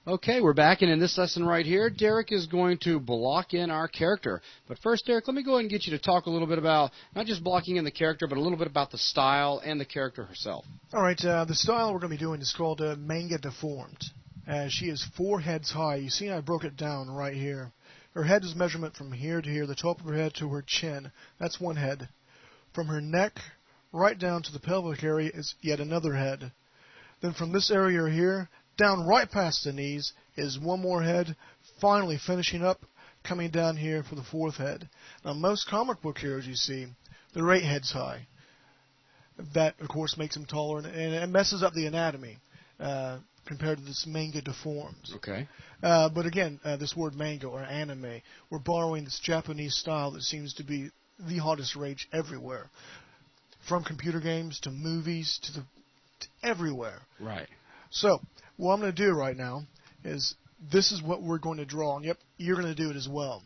Okay, we're back, and in this lesson right here, Derek is going to block in our character. But first, Derek, let me go ahead and get you to talk a little bit about not just blocking in the character, but a little bit about the style and the character herself. All right, the style we're going to be doing is called Manga Deformed. She is 4 heads high. You see I broke it down right here. Her head is measurement from here to here, the top of her head to her chin. That's 1 head. From her neck right down to the pelvic area is yet another head. Then from this area here, down right past the knees is 1 more head, finally finishing up, coming down here for the 4th head. Now most comic book heroes you see, they're 8 heads high. That, of course, makes them taller, and it messes up the anatomy compared to this manga deformed. Okay. But again, this word manga or anime, we're borrowing this Japanese style that seems to be the hottest rage everywhere. From computer games to movies to everywhere. Right. So, what I'm going to do right now is this is what we're going to draw. And yep, you're going to do it as well.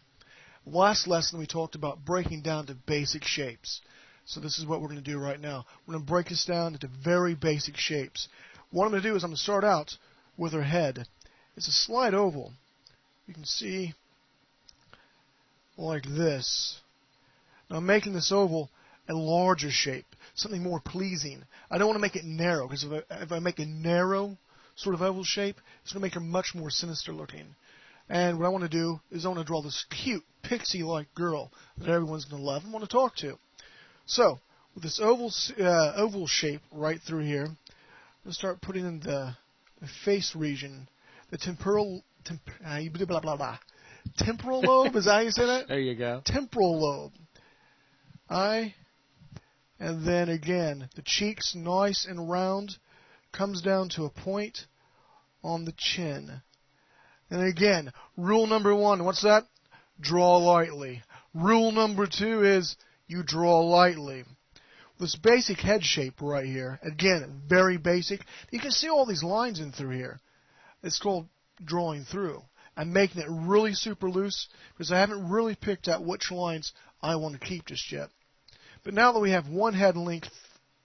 Last lesson we talked about breaking down to basic shapes. So this is what we're going to do right now. We're going to break this down into very basic shapes. What I'm going to do is I'm going to start out with her head. It's a slight oval. You can see like this. Now I'm making this oval a larger shape, something more pleasing. I don't want to make it narrow, because if I make a narrow sort of oval shape, it's going to make her much more sinister looking. And what I want to do is I want to draw this cute, pixie-like girl that everyone's going to love and want to talk to. So, with this oval shape right through here, I'm going to start putting in the face region, the temporal lobe, is that how you say that? There you go. Temporal lobe. And then again, the cheeks nice and round, comes down to a point on the chin. And again, rule number 1, what's that? Draw lightly. Rule number 2 is you draw lightly. This basic head shape right here, again, very basic. You can see all these lines in through here. It's called drawing through. I'm making it really super loose because I haven't really picked out which lines I want to keep just yet. But now that we have 1 head length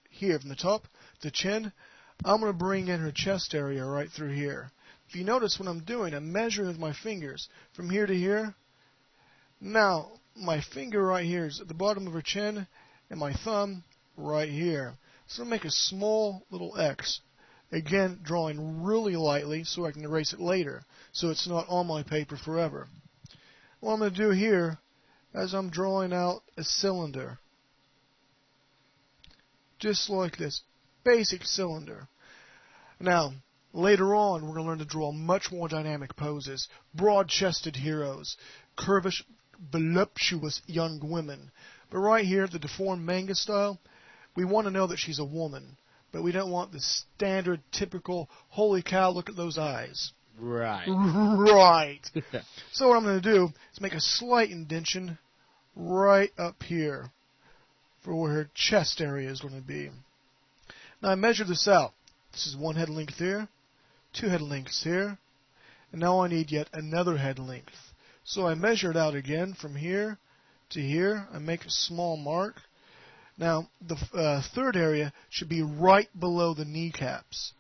here from the top to the chin, I'm going to bring in her chest area right through here. If you notice what I'm doing, I'm measuring with my fingers from here to here. Now, my finger right here is at the bottom of her chin, and my thumb right here. So I'm going to make a small little X. Again, drawing really lightly so I can erase it later, so it's not on my paper forever. What I'm going to do here is I'm drawing out a cylinder. Just like this. Basic cylinder. Now, later on, we're going to learn to draw much more dynamic poses. Broad-chested heroes. Curvish, voluptuous young women. But right here, the deformed manga style, we want to know that she's a woman. But we don't want the standard, typical, holy cow, look at those eyes. Right. Right. So what I'm going to do is make a slight indentation right up here for where her chest area is going to be. Now I measured this out. This is 1 head length here, 2 head lengths here, and now I need yet another head length. So I measure it out again from here to here. I make a small mark. Now the 3rd area should be right below the kneecaps.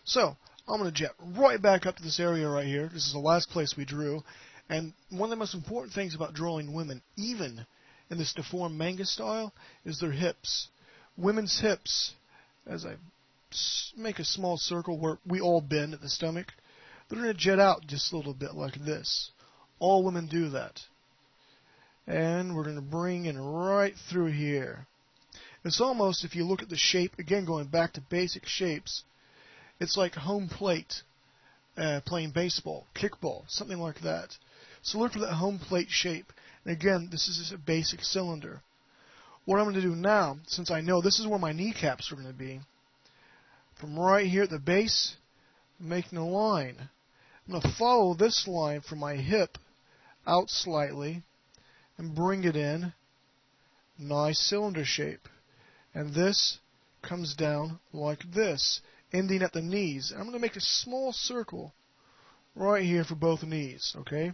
So I'm going to jet right back up to this area right here. This is the last place we drew. And one of the most important things about drawing women, even in this deformed manga style, is their hips. Women's hips, as I make a small circle where we all bend at the stomach, they're going to jet out just a little bit like this. All women do that. And we're going to bring in right through here. It's almost, if you look at the shape, again going back to basic shapes, it's like home plate playing baseball, kickball, something like that. So look for that home plate shape. And again, this is just a basic cylinder. What I'm going to do now, since I know this is where my kneecaps are going to be, from right here at the base, I'm making a line. I'm going to follow this line from my hip out slightly and bring it in. Nice cylinder shape. And this comes down like this, ending at the knees. And I'm going to make a small circle right here for both knees, okay?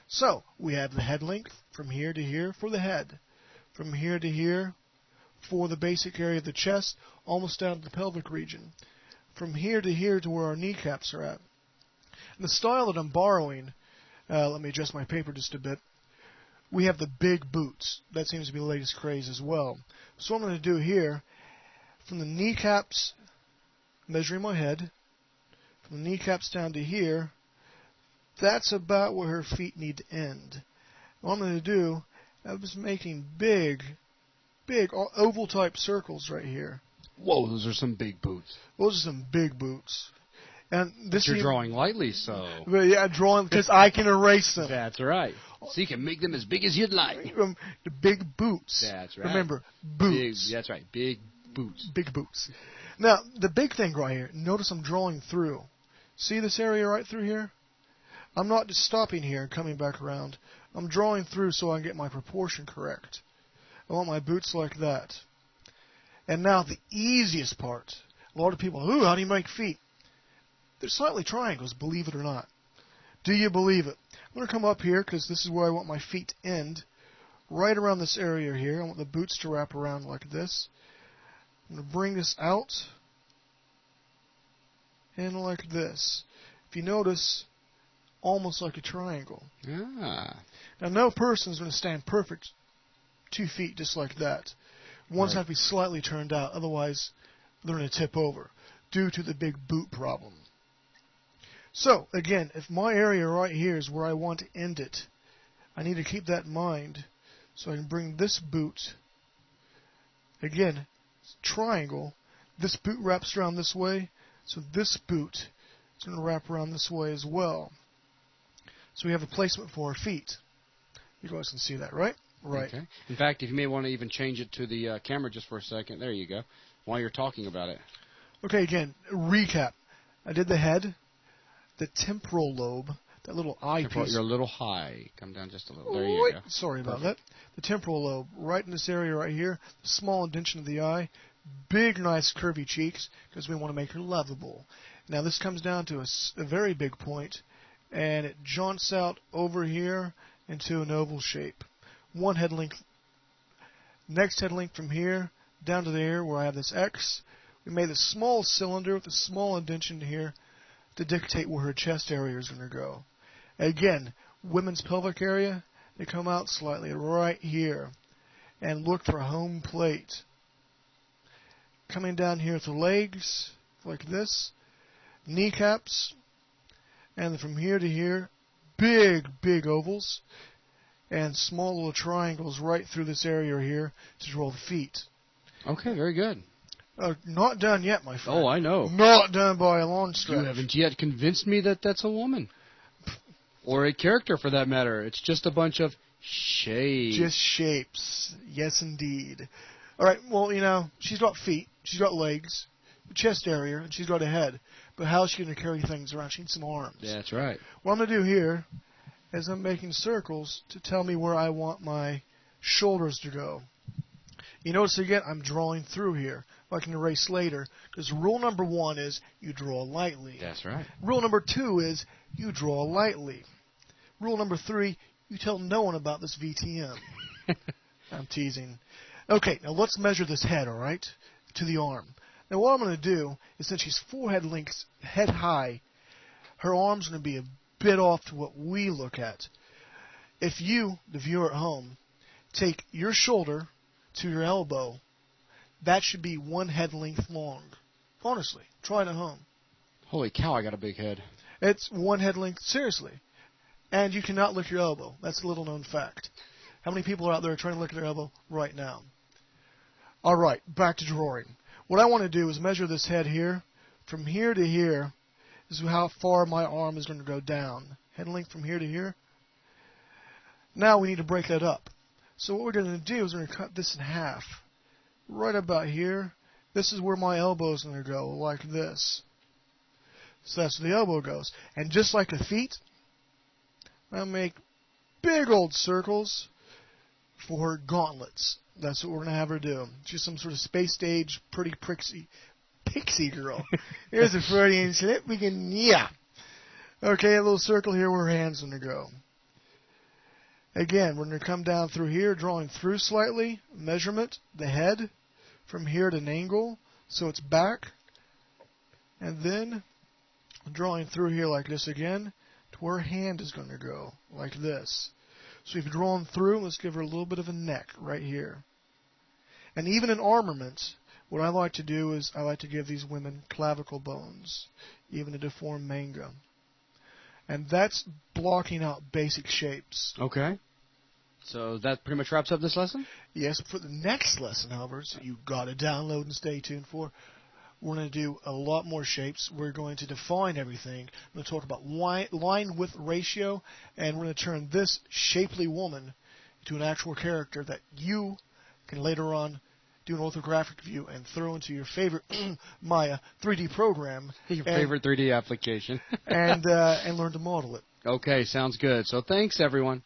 So, we have the head length from here to here for the head. From here to here for the basic area of the chest, almost down to the pelvic region. From here to here to where our kneecaps are at. The style that I'm borrowing, let me adjust my paper just a bit. We have the big boots. That seems to be the latest craze as well. So what I'm going to do here, from the kneecaps, measuring my head, from the kneecaps down to here, that's about where her feet need to end. What I'm going to do, I'm just making big oval type circles right here. Whoa, those are some big boots. Those are some big boots. And this you're drawing lightly, so. But yeah, drawing because I can erase them. That's right. So you can make them as big as you'd like. The big boots. That's right. Remember, boots. That's right. Big boots. Big boots. Now, the big thing right here, notice I'm drawing through. See this area right through here? I'm not just stopping here and coming back around. I'm drawing through so I can get my proportion correct. I want my boots like that. And now the easiest part. A lot of people, ooh, how do you make feet? They're slightly triangles, believe it or not. Do you believe it? I'm going to come up here because this is where I want my feet to end. Right around this area here. I want the boots to wrap around like this. I'm going to bring this out. And like this. If you notice, almost like a triangle. Ah. Now, no person is going to stand perfect 2 feet just like that. One's Right. have to be slightly turned out, otherwise they're going to tip over due to the big boot problem. So, again, if my area right here is where I want to end it, I need to keep that in mind so I can bring this boot, again, triangle, this boot wraps around this way, so this boot is going to wrap around this way as well. So we have a placement for our feet. You guys can see that, right? Right. Okay. In fact, if you may want to even change it to the camera just for a second. There you go. While you're talking about it. Okay, again, recap. I did the head, the temporal lobe, that little eyepiece. You're a little high. Come down just a little. There you go. Sorry about that. The temporal lobe, right in this area right here, the small indentation of the eye, big, nice, curvy cheeks, because we want to make her lovable. Now, this comes down to a very big point, and it jaunts out over here into an oval shape. One head length. Next head length from here down to there where I have this X. We made a small cylinder with a small indentation here to dictate where her chest area is going to go. Again, women's pelvic area, they come out slightly right here. And look for a home plate. Coming down here to legs, like this. Kneecaps. And then from here to here, big ovals. And small little triangles right through this area here to draw the feet. Okay, very good. Not done yet, my friend. Oh, I know. Not done by a long stretch. You haven't yet convinced me that that's a woman. Or a character, for that matter. It's just a bunch of shapes. Just shapes. Yes, indeed. All right, well, you know, she's got feet, she's got legs, chest area, and she's got a head. But how's she going to carry things around? She needs some arms. That's right. What I'm going to do here is I'm making circles to tell me where I want my shoulders to go. You notice again, I'm drawing through here. I can erase later, because rule number 1 is you draw lightly. That's right. Rule number 2 is you draw lightly. Rule number 3, you tell no one about this VTM. I'm teasing. Okay, now let's measure this head, all right, to the arm. Now what I'm going to do is, since she's forehead length, head high, her arm's going to be a bit off to what we look at. If you, the viewer at home, take your shoulder to your elbow, that should be 1 head length long. Honestly, try it at home. Holy cow, I got a big head. It's 1 head length, seriously. And you cannot lick your elbow. That's a little known fact. How many people are out there trying to lick their elbow right now? All right, back to drawing. What I want to do is measure this head here. From here to here is how far my arm is going to go down. Head length from here to here. Now we need to break that up. So what we're going to do is we're going to cut this in half. Right about here. This is where my elbow is going to go, like this. So that's where the elbow goes. And just like the feet, I'll make big old circles for her gauntlets. That's what we're going to have her do. She's some sort of space-age, pretty pixie girl. Here's a Freudian slip. We can, yeah. Okay, a little circle here where her hand's going to go. Again, we're going to come down through here, drawing through slightly. Measurement, the head, from here at an angle, so it's back. And then drawing through here like this again to where her hand is going to go, like this. So we've drawn through. Let's give her a little bit of a neck right here. And even in armaments, what I like to do is I like to give these women clavicle bones, even a deformed manga. And that's blocking out basic shapes. Okay. So that pretty much wraps up this lesson? Yes, for the next lesson, however, so you've got to download and stay tuned for, we're going to do a lot more shapes. We're going to define everything. We're going to talk about line width ratio, and we're going to turn this shapely woman into an actual character that you can later on do an orthographic view and throw into your favorite Maya 3D program. Your favorite 3D application. and learn to model it. Okay, sounds good. So thanks, everyone.